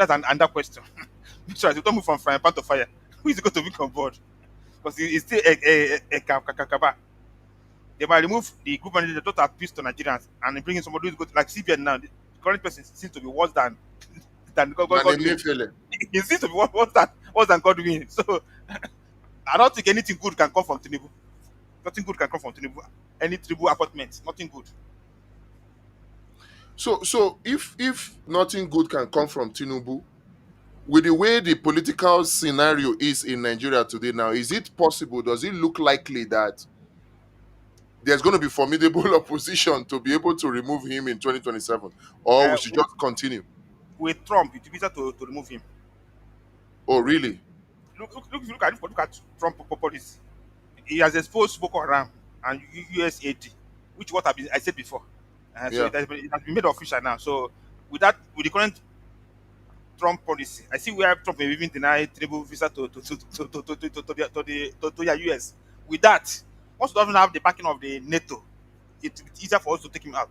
That's an under question. Because you don't move from frying pan to fire. Who is going to be on board? Because it's still a. They might remove the group manager that don't have peace to Nigerians and bring in somebody who's good like CBN now. The current person seems to be worse than Godwin. Emefiele. He seems to be worse than Godwin. So I don't think anything good can come from Tinubu. Nothing good can come from Tinubu. Any Tinubu appointment, nothing good. So if nothing good can come from Tinubu, with the way the political scenario is in Nigeria today now, is it possible? Does it look likely that there's going to be formidable opposition to be able to remove him in 2027, or Uh, we should with, just continue? with Trump, it's easier to remove him. Oh, really? Look at Trump policy. He has exposed Boko Haram and USAD, which what I said before. So Yeah. it has been made official now. So with the current Trump policy, I see where Trump may even deny Tinubu visa to the US. With that, once we don't have the backing of the NATO, it's easier for us to take him out.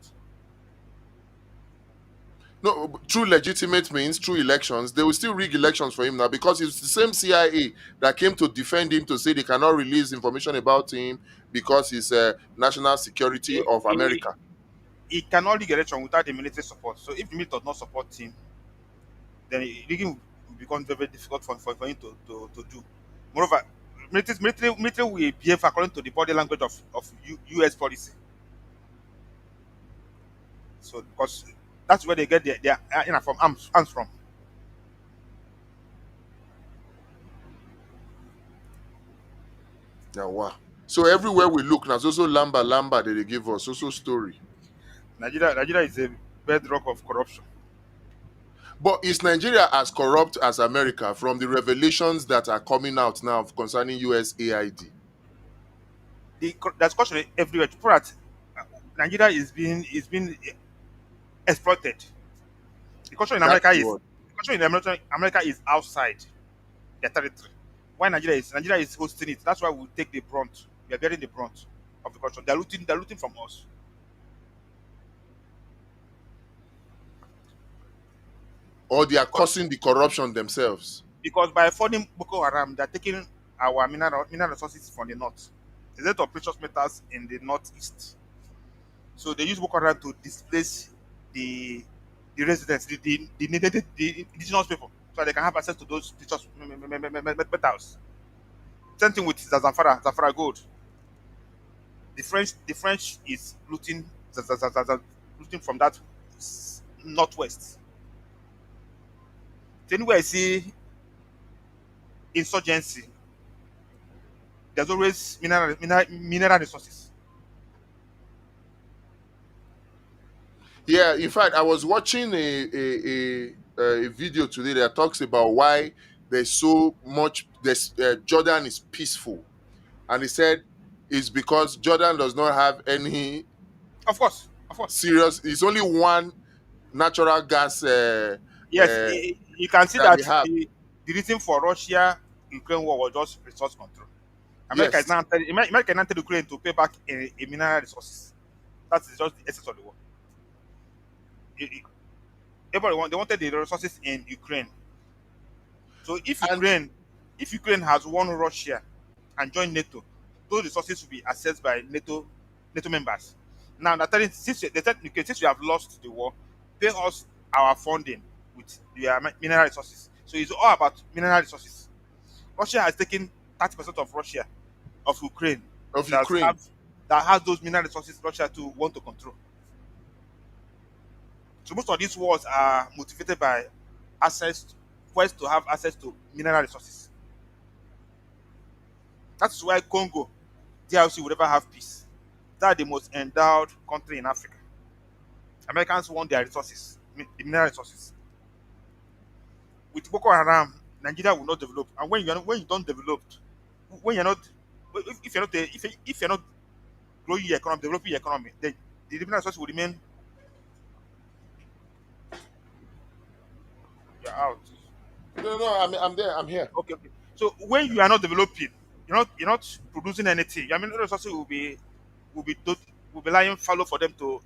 No, through legitimate means, through elections, they will still rig elections for him now because it's the same CIA that came to defend him to say they cannot release information about him because it's national security He, of he, America. he cannot rig election without the military support. So if the military does not support him, then rigging will become very, very difficult for him to do. Moreover, military will behave according to the body language of US policy. So because that's where they get their from arms from. Yeah, wow. So everywhere we look now, it's also lamba lamba that they give us, also story. Nigeria is a bedrock of corruption. But is Nigeria as corrupt as America from the revelations that are coming out now concerning USAID? There's corruption everywhere. People at Nigeria is being exploited. The culture in That's America the is word. the culture in America is outside their territory. Why Nigeria is hosting it. That's why we take the brunt. We are bearing the brunt of the culture. They're looting from us. Or they are Because causing the corruption themselves. because by funding Boko Haram, they're taking our mineral resources from the north. There's a lot of precious metals in the northeast. So they use Boko Haram to displace the the residents, the indigenous people, so they can have access to those precious metals. Same thing with Zamfara gold. The French is looting from that northwest. So anywhere I see insurgency, there's always mineral resources. Yeah, in fact, I was watching a video today that talks about why there's so much. Jordan is peaceful, and he said it's because Jordan does not have any Of course. serious. It's only one natural gas Yes, you can see that that they have. the reason for Russia Ukraine war was just resource control. Yes, America is now telling Ukraine to pay back a mineral resources. That is just the essence of the war. It- it- they wanted the resources in Ukraine. So and if Ukraine has won Russia and joined NATO, those resources will be accessed by NATO members. Now they're telling they said okay, since we have lost the war, pay us our funding with their mineral resources. So it's all about mineral resources. Russia has taken 30% of Russia of Ukraine of that Ukraine. have that has those mineral resources Russia to want to control. So most of these wars are motivated by access quest to have access to mineral resources. That's why Congo, DRC will never have peace. That's the most endowed country in Africa. Americans want their resources, the mineral resources. With Boko Haram, Nigeria will not develop. And when you don't develop, when you're not, if you're not, if you're not growing your economy, developing your economy, then the mineral resources will remain. You're out. No, no, I'm there. I'm here. Okay, okay. So when you are not developing, you're not producing anything. I mean, resources will be tot- will be lying fallow for them to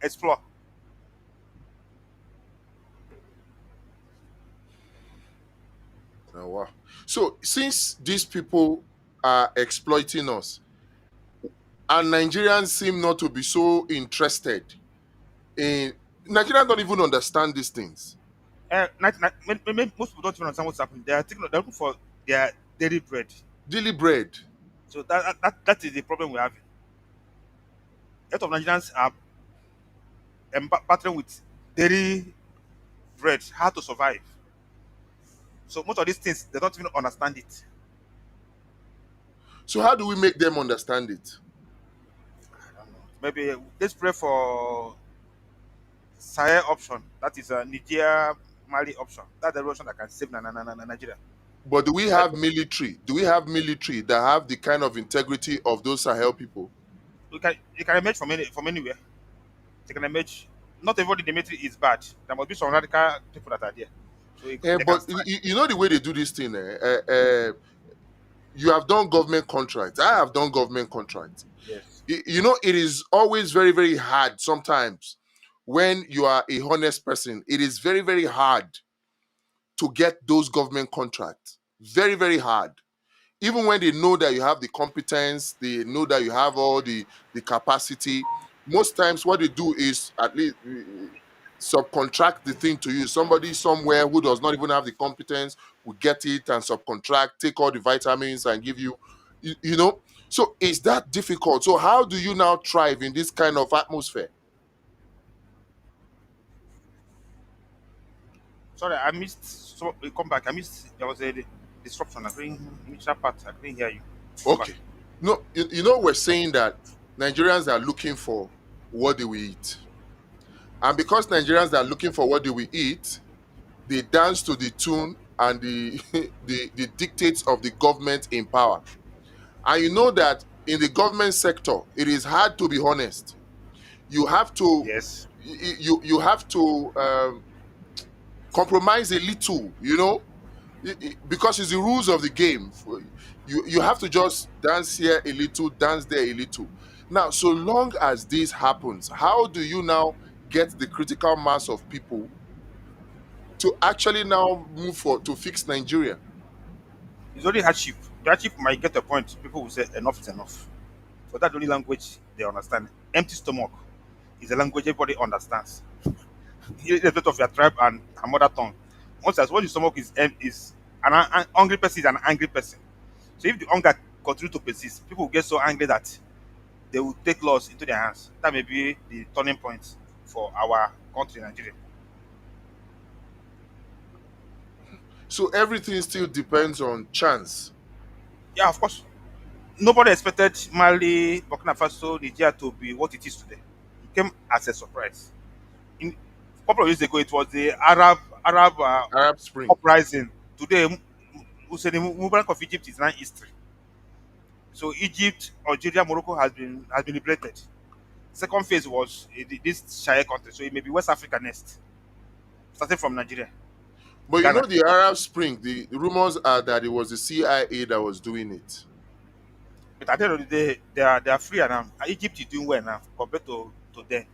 explore. Oh, wow. So since these people are exploiting us, and Nigerians seem not to be so interested in, Nigerians don't even understand these things. Most people don't even understand what's happening. They're looking for their daily bread. Daily bread. So that is the problem we're having. A lot of Nigerians are battling with daily bread, how to survive. So most of these things they don't even understand it. So how do we make them understand it? Maybe let's pray for Sahel option. That is a Nigeria Mali option. That's the option that can save Nigeria. But do we That have military? Do we have military that have the kind of integrity of those Sahel people? you can emerge from anywhere. You can emerge. Not everybody in the military is bad. There must be some radical people that are there. So they can But strike. you know the way they do this thing. You have done government contracts. I have done government contracts. Yes. You know, it is always very, very hard sometimes when you are a honest person. It is very, very hard to get those government contracts. Very, very hard. Even when they know that you have the competence, they know that you have all the capacity. Most times, what they do is at least subcontract the thing to you. Somebody somewhere who does not even have the competence will get it and subcontract, take all the vitamins and give you, you know. So is that difficult? So how do you now thrive in this kind of atmosphere? Sorry, I missed. So we come back. I missed. There was a disruption. I couldn't miss that part. I couldn't hear you. Come back. Okay. No, you know, we're saying that Nigerians are looking for what they will eat. And because Nigerians are looking for what they will eat, they dance to the tune and the, the dictates of the government in power. And you know that in the government sector, it is hard to be honest. You have to Yes. you have to compromise a little, you know, because it's the rules of the game. You have to just dance here a little, dance there a little. Now, so long as this happens, how do you now get the critical mass of people to actually now move for to fix Nigeria? It's only hardship. The hardship might get a point. People will say enough is enough. So that's the only language they understand. Empty stomach is a language everybody understands. Irrespective of your tribe and mother tongue. Once as what the stomach is an hungry person is an angry person. So if the hunger continue to persist, people will get so angry that they will take laws into their hands. That may be the turning point for our country, Nigeria. So everything still depends on chance. Yeah, of course. Nobody expected Mali, Burkina Faso, Nigeria to be what it is today. It came as a surprise. In a couple of years ago, it was the Arab Arab Spring. uprising. Today, Hussein Mubarak of Egypt is now history. So Egypt, Algeria, Morocco has been liberated. Second phase was this Shia country, so it may be West Africa next, starting from Nigeria, But you know Ghana. the Arab Spring, the rumors are that it was the CIA that was doing it. But at the end of the day, they are free now. Egypt is doing well now compared to them.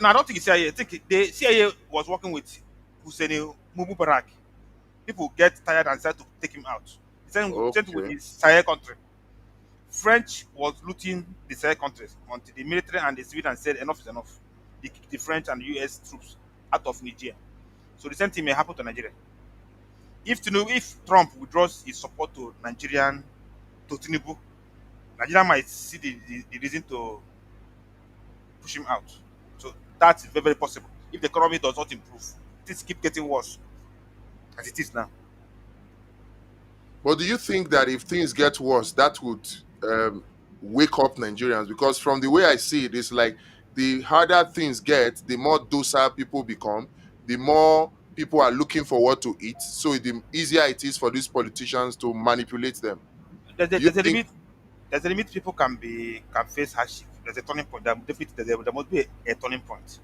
No, I don't think it's CIA. I think the CIA was working with Hussein Mubarak. People get tired and decide to take him out. Same thing with Okay. the Sahel country. French was looting the Sahel countries until the military and the civilians said enough is enough. They kicked the French and the US troops out of Niger. So the same thing may happen to Nigeria. If Trump withdraws his support to Tinubu, Nigeria might see the reason to push him out. So that's very, very possible. If the economy does not improve, things keep getting worse as it is now. But do you think that if things get worse, that would wake up Nigerians? Because from the way I see it, it's like the harder things get, the more docile people become, the more people are looking for what to eat. So the easier it is for these politicians to manipulate them. There's a, Do you there's a think? limit. There's a limit. People can face hardship. There's a turning point. There must be a turning point.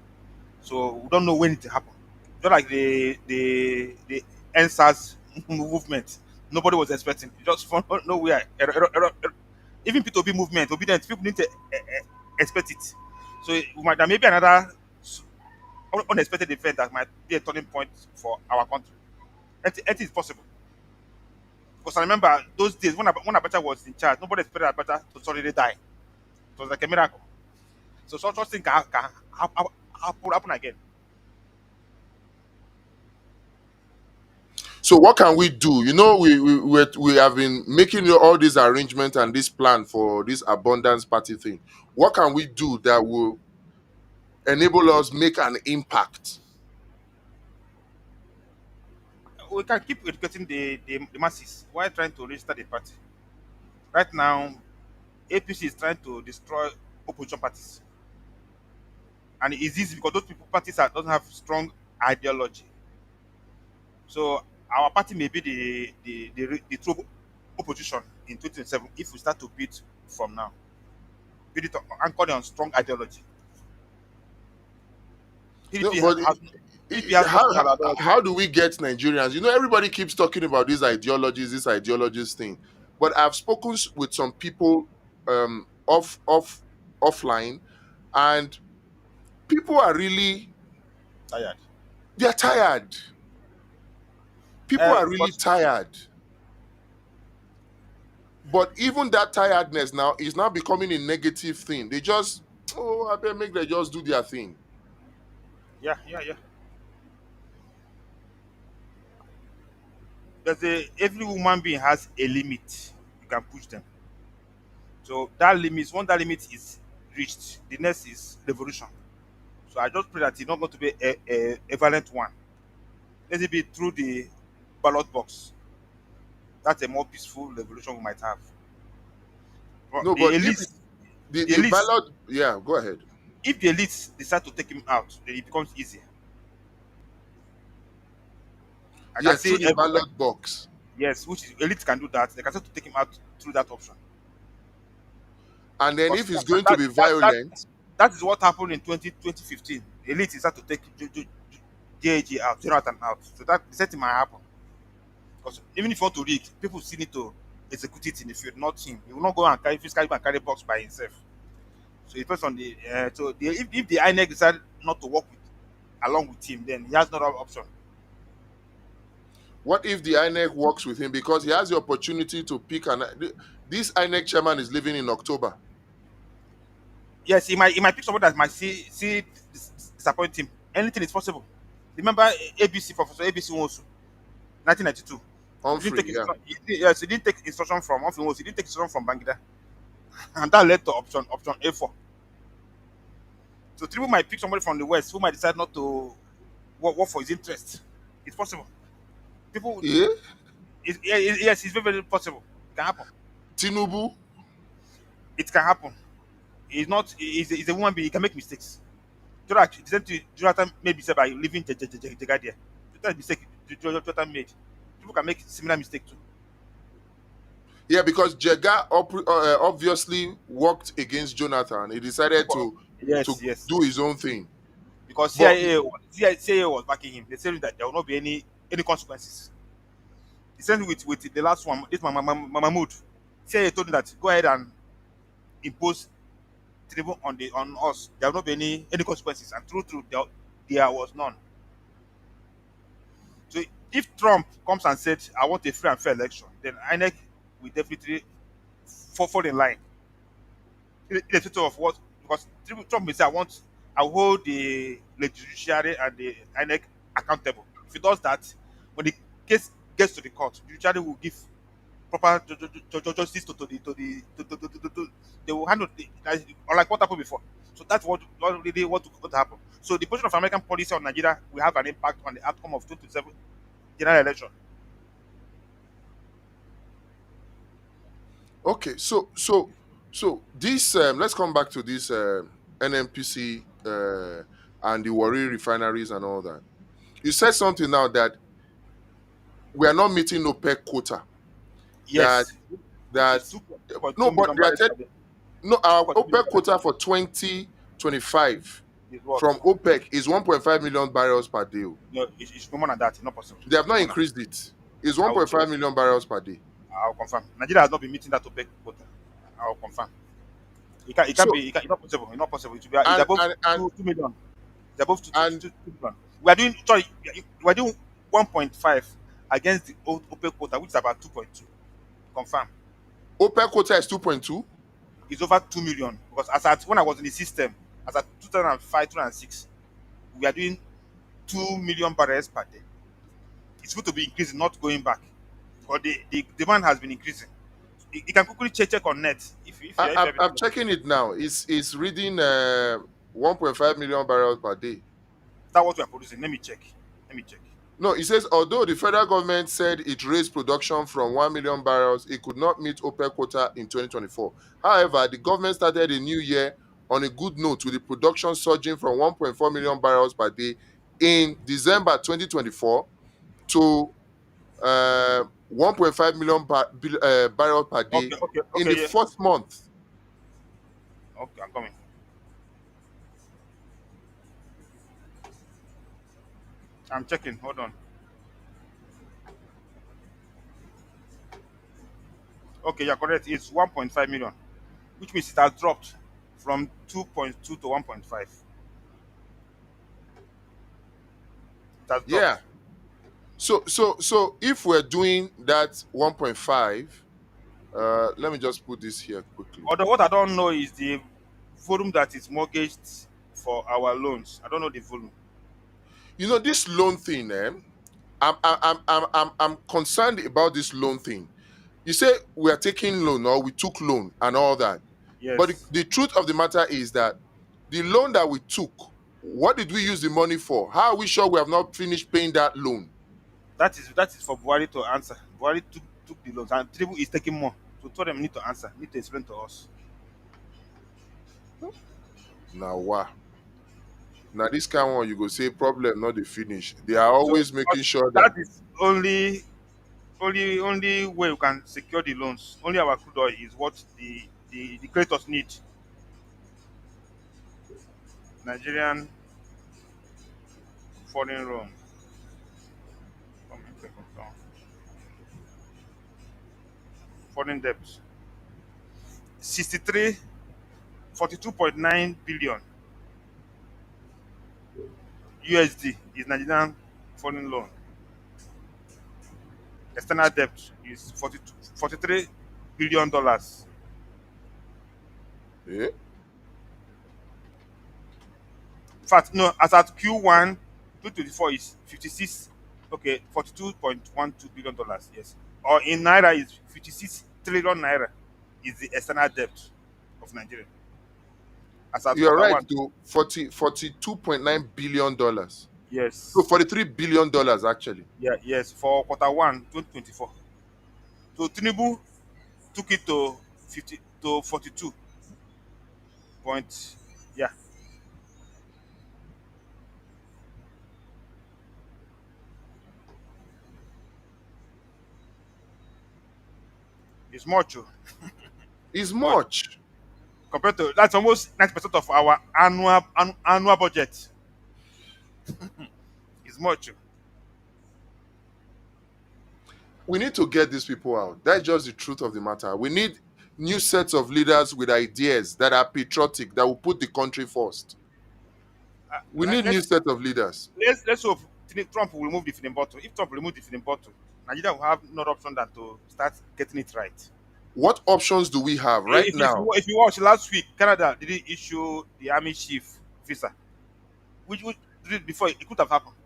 So we don't know when it will happen. Just like the NSAS movement, nobody was expecting. It just from nowhere. Even P2B movement, obedient people need to expect it. So there may be another unexpected event that might be a turning point for our country. Anything is possible. Because I remember those days when Abacha was in charge, nobody expected Abacha to suddenly die. It was like a miracle. So such thing can happen again. So what can we do? You know, we have been making all these arrangements and this plan for this abundance party thing. What can we do that will enable us make an impact? We can keep educating the masses while trying to register the party. Right now, APC is trying to destroy opposition parties. And it's easy because those people parties that doesn't have strong ideology. So our party may be the true opposition in 2027 if we start to build from now. Build it anchored on strong ideology. No, PDP but has PDP has no how, strong how ideology. how do we get Nigerians? You know, everybody keeps talking about these ideologies, this ideologies thing. But I've spoken with some people offline, and people are really Tired. they're tired. People are really Because tired. But even that tiredness now is now becoming a negative thing. They just, oh, I better make them just do their thing. yeah. There's a every human being has a limit. You can push them. So that limit, once that limit is reached, the next is revolution. So I just pray that it's not going to be a violent one. Let it be through the ballot box. That's a more peaceful revolution we might have. But No, but if the the elites, ballot, yeah, go ahead. if the elites decide to take him out, then it becomes easier. I can Yeah, say through the ballot box. yes, which is elites can do that. They can start to take him out through that option. And then Because if it's going to be that violent, that is what happened in 2015. The elite is start to take JAG out, Jonathan out. So that the same thing might happen. Because even if you want to rig, people still need to execute it in the field, not him. He will not go and carry physically and carry box by himself. So it depends on if the INEC decide not to work with along with him, then he has no other option. what if the INEC works with him because he has the opportunity to pick an. This INEC chairman is leaving in October. Yes, he might pick somebody that might disappoint him. Anything is possible. Remember ABC Professor ABC Nwosu, 1992. He didn't Humphrey, take yeah. yes, he didn't take instruction from Humphrey Nwosu. He didn't take instruction from Bangida, and that led to option A4. So Tinubu might pick somebody from the west who might decide not to work for his interest. It's possible. People, Yeah. yes, it's very possible. It can happen. Tinubu. It can happen. He's not. He's a woman being. He can make mistakes. Jonathan maybe said by leaving the guy there. That mistake Jonathan made. People can make similar mistake too. Yeah, because Jega obviously worked against Jonathan. He decided to Yes. do his own thing. Because But CIA was backing him. They said that there will not be any consequences. The same with the last one. This Mahmoud. CIA told him that go ahead and impose tribute on us. There will not be any consequences. And true, there was none. So if Trump comes and said, "I want a free and fair election," then INEC will definitely fall in line. Irrespective of what, because Trump may say, I hold the judiciary and the INEC accountable. If he does that, when the case gets to the court, the judiciary will give proper justice to they will handle unlike what happened before. So that's what really what happen. So the position of American policy on Nigeria will have an impact on the outcome of 2027 general election. okay, so this let's come back to this NNPC and the Warri refineries and all that. You said something now that we are not meeting OPEC quota. That Yes, which that is 2.2 no, but million they are barrels per day. no, our 2.2 million OPEC barrels quota for 2025 is what? from OPEC is 1.5 million barrels per day. No, it's no more than that. It's not possible. They have No not more than increased it. It's I will check. 1.5 million barrels per day. I'll confirm. Nigeria has not been meeting that OPEC quota. I'll confirm. It can't So be. It's not possible. It's not possible. It will be. It's and above and and 2 million. It's above And 2 billion. We are doing sorry, we are doing 1.5 against the old OPEC quota, which is about 2.2. Confirm. OPEC quota is 2.2. It's over 2 million because as at when I was in the system, as at 2005, 2006, we are doing 2 million barrels per day. It's going to be increasing, not going back. But the demand has been increasing. You can quickly check on net if I'm everything. Is checking it now. It's reading 1.5 million barrels per day. that what we are producing? Let me check. Let me check. No, it says although the federal government said it raised production from 1 million barrels, it could not meet OPEC quota in 2024. However, the government started the new year on a good note with the production surging from 1.4 million barrels per day in December 2024 to 1.5 million barrels per day Okay, okay, in the okay, yeah. first month. Okay, I'm coming. I'm checking. Hold on. Okay, you're correct. It's 1.5 million, which means it has dropped from 2.2 to 1.5. It has Yeah. dropped. So if we're doing that 1.5, let me just put this here quickly. Although what I don't know is the volume that is mortgaged for our loans. I don't know the volume. You know, this loan thing, I'm concerned about this loan thing. You say we are taking loan or we took loan and all that. But Yes, the truth of the matter is that the loan that we took, what did we use the money for? How are we sure we have not finished paying that loan? that is for Buhari to answer. Buhari took the loans, and Tinubu is taking more. So tell them need to answer, need to explain to us. Now, wow. Now, this kind of one, you go say problem, not the finish. They are So always but making sure that, that is only way we can secure the loans. Only our crude oil is what the creditors need. Nigerian foreign loan. Foreign debt. 63 42.9 billion USD is Nigerian foreign loan. External debt is 43 billion dollars. eh? In fact, no, as at Q1 2024 is 56, okay, $42.12 billion. Yes. Or in Naira is 56 trillion Naira is the external debt of Nigeria. As at You're quarter right, one. to 42.9 billion dollars. No, Yes. $43 billion actually. Yeah, yes, for quarter one 2024. So Tinubu took it to 50 to 42 point, yeah, it's much. Oh. Is Much. much. Compared to that's almost 90% of our annual budget. It's much. Oh. We need to get these people out. That's just the truth of the matter. We need new sets of leaders with ideas that are patriotic, that will put the country first. We need new Let's set of leaders. let's hope Trump will remove the feeding bottle. If Trump remove the feeding bottle, Nigeria will have no option than to start getting it right. What options do we have right now? If you watch last week, Canada didn't issue the army chief visa, which did it before it could have happened.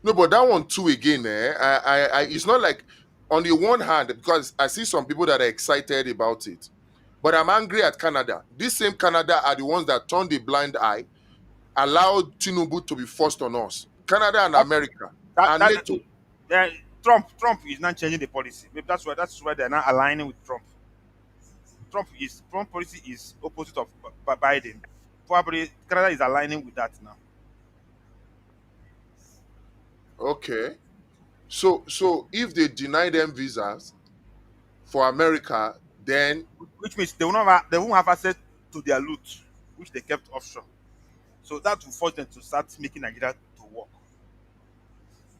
No, but that one too again, it's not like on the one hand, because I see some people that are excited about it, but I'm angry at Canada. This same Canada are the ones that turned the blind eye, allowed Tinubu to be forced on us. Canada and That America that, and that, NATO. that Trump is not changing the policy. Maybe that's why they're not aligning with Trump. Trump policy is opposite of Biden. Probably Canada is aligning with that now. Okay. So if they deny them visas for America, then Which means they won't have access to their loot, which they kept offshore. So that will force them to start making Nigeria to work.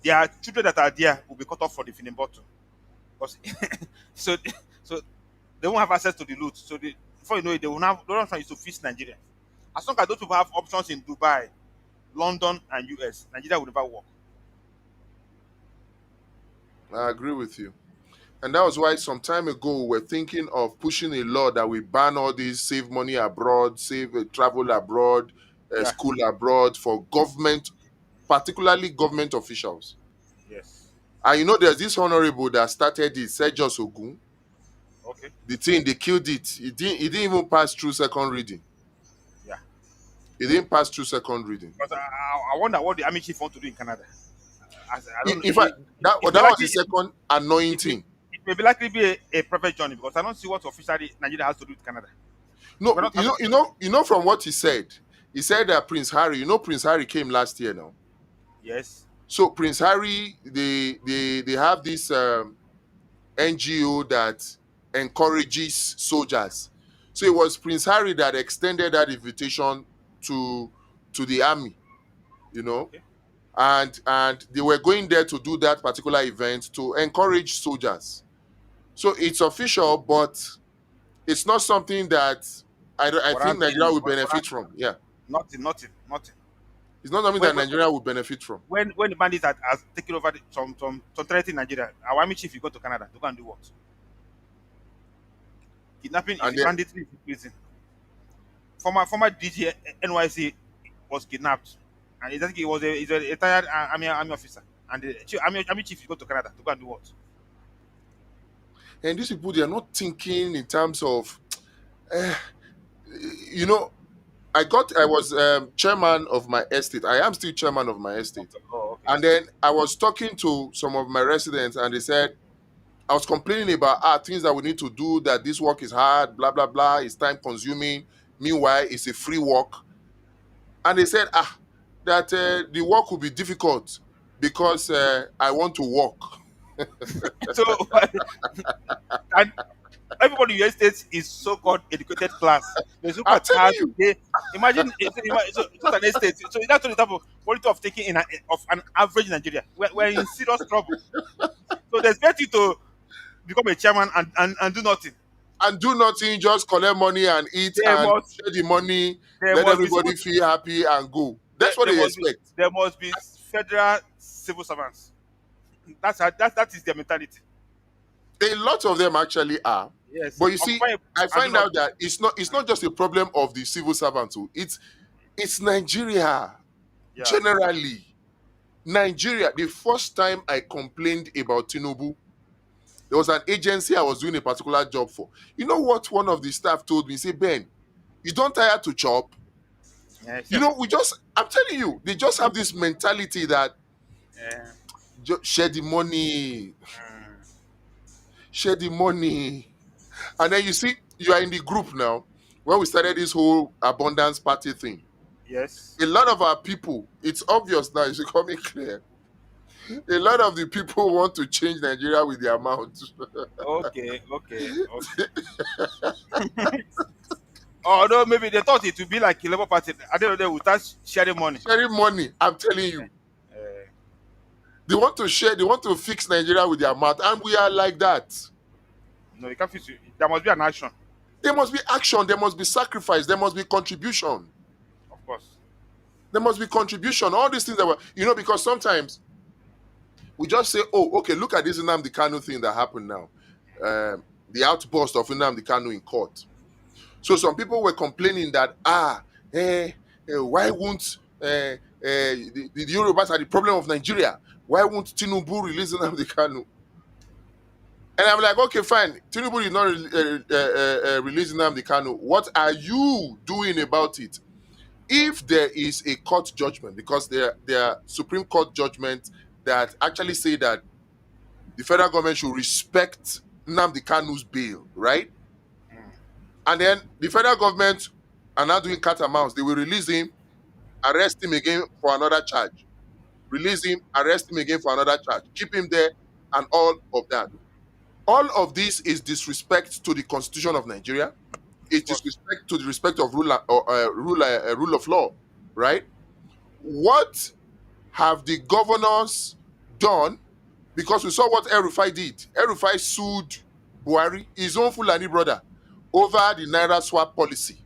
Their children that are there will be cut off for the feeding bottle. Because so so they won't have access to the loot. So before you know it, they will now the only option is to feast Nigeria. As long as those people have options in Dubai, London, and US, Nigeria will never work. I agree with you. And that was why some time ago we were thinking of pushing a law that we ban all these save money abroad, save travel abroad, Yeah. school abroad for government, particularly government officials. Yes. And you know, there's this honorable that started it, Sejos Ogun. Okay. The thing, they killed it. It didn't even pass through second reading. Yeah. It didn't pass through second reading. But I wonder what the army chief want to do in Canada. I In, don't know. in fact, that, It may that was likely the second annoying it may, thing. it may be likely be a private journey because I don't see what officially Nigeria has to do with Canada. We're No, not having. from what he said that Prince Harry, Prince Harry came last year now. Yes. So Prince Harry, they have this NGO that encourages soldiers. So it was Prince Harry that extended that invitation to the army, you know, Okay. and they were going there to do that particular event to encourage soldiers. So it's official, but it's not something that I think Nigeria will benefit from. Yeah, Nothing, nothing, nothing. it's not something When that Nigeria will benefit from. when the bandits has taken over some territory in Nigeria, our army chief will go to Canada to go and do what? Kidnapping is And a then, banditry is a prison. Former DG NYC was kidnapped, and I think he's a retired army officer, and the army chief will go to Canada to go and do what? and these people, they are not thinking in terms of, eh, you know, I was chairman of my estate. I am still chairman of my estate. Oh, okay. And then I was talking to some of my residents, and they said, I was complaining about things that we need to do, that this work is hard, blah, blah, blah, it's time consuming. Meanwhile, it's a free work. And they said, that the work will be difficult because I want to work. So, and everybody in the United States is so-called educated class. They look I'm at telling hard. you. They imagine it's not an estate. So that's the type of quality of taking of an average Nigeria. We're in serious trouble. So there's better to become a chairman and do nothing. And do nothing, just collect money and eat There and must share the money, there let must be civil everybody feel happy and go. there, That's what there they must be expect. there must be federal civil servants. That is their mentality. A lot of them actually are. Yes. But you see, Occupy I and do find out nothing. that it's not just a problem of the civil servants. Oh. It's Nigeria Yeah. generally. Nigeria. The first time I complained about Tinubu, there was an agency I was doing a particular job for. You know what one of the staff told me? He said, Ben, you don't tire to chop. Yes. I'm telling you, they just have this mentality that Yeah. share the money, Mm. share the money. And then you see, you are in the group now. When we started this whole abundance party thing, Yes. a lot of our people, it's obvious now, it's becoming clear. A lot of the people want to change Nigeria with their mouths. Okay. Okay. Okay. Although maybe they thought it would be like a Labour Party. At the end of the day, we start sharing money. Sharing money, I'm telling you. Uh, They want to share, they want to fix Nigeria with their mouth, and we are like that. no, you can't fix it. There must be an action, There must be action, there must be sacrifice, there must be contribution. of course. There must be contribution. All these things that were, because sometimes we just say, oh, okay, look at this Nnamdi Kanu thing that happened now. The outburst of Nnamdi Kanu in court. So some people were complaining that, why won't the Yorubas are the problem of Nigeria? Why won't Tinubu release Nnamdi Kanu? And I'm like, okay, fine. Tinubu did not release Nnamdi Kanu. What are you doing about it? If there is a court judgment, because there are Supreme Court judgments that actually say that the federal government should respect Nnamdi Kanu's bail, right? Mm. And then the federal government are now doing cat and mouse. They will release him, arrest him again for another charge. Release him, arrest him again for another charge. Keep him there and all of that. All of this is disrespect to the Constitution of Nigeria. Of It's course. disrespect to the respect of rule of law, right? What have the governors done? Because we saw what El-Rufai did. El-Rufai sued Buhari, his own Fulani brother, over the Naira swap policy.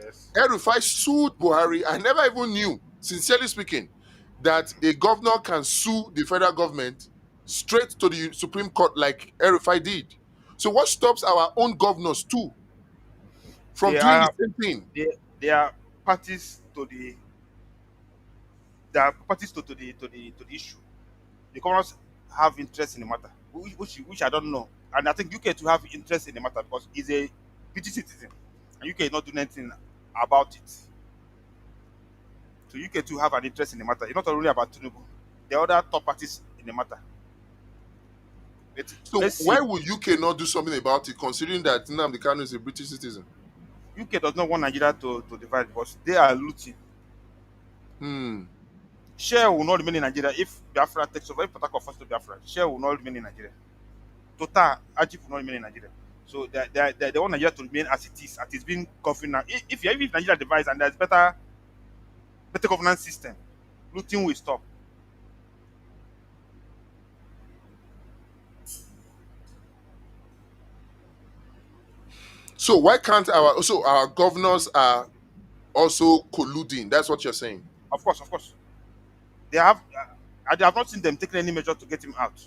Yes. El-Rufai sued Buhari. I never even knew, sincerely speaking, that a governor can sue the federal government straight to the Supreme Court like El-Rufai did. So what stops our own governors too from They doing the are same thing? they they are parties to the they are parties to the issue. The governors have interest in the matter, which I don't know. And I think UK to have interest in the matter because he's a British citizen, and UK is not doing anything about it. So UK to have an interest in the matter. It's not only about Tinubu. The other top parties in the matter. So Let's why see. would UK not do something about it, considering that Nnamdi Kanu is a British citizen? UK does not want Nigeria to divide because they are looting. Hmm. Share will not remain in Nigeria if Biafra takes over. If Port Harcourt falls to Biafra, share will not remain in Nigeria. Total Ajib will not remain in Nigeria. So they want Nigeria to remain as it is, as it's been governed now. If Nigeria divides and there's better governance system, looting will stop. So why can't our governors are also colluding? That's what you're saying. Of course. They have. I have not seen them taking any measure to get him out.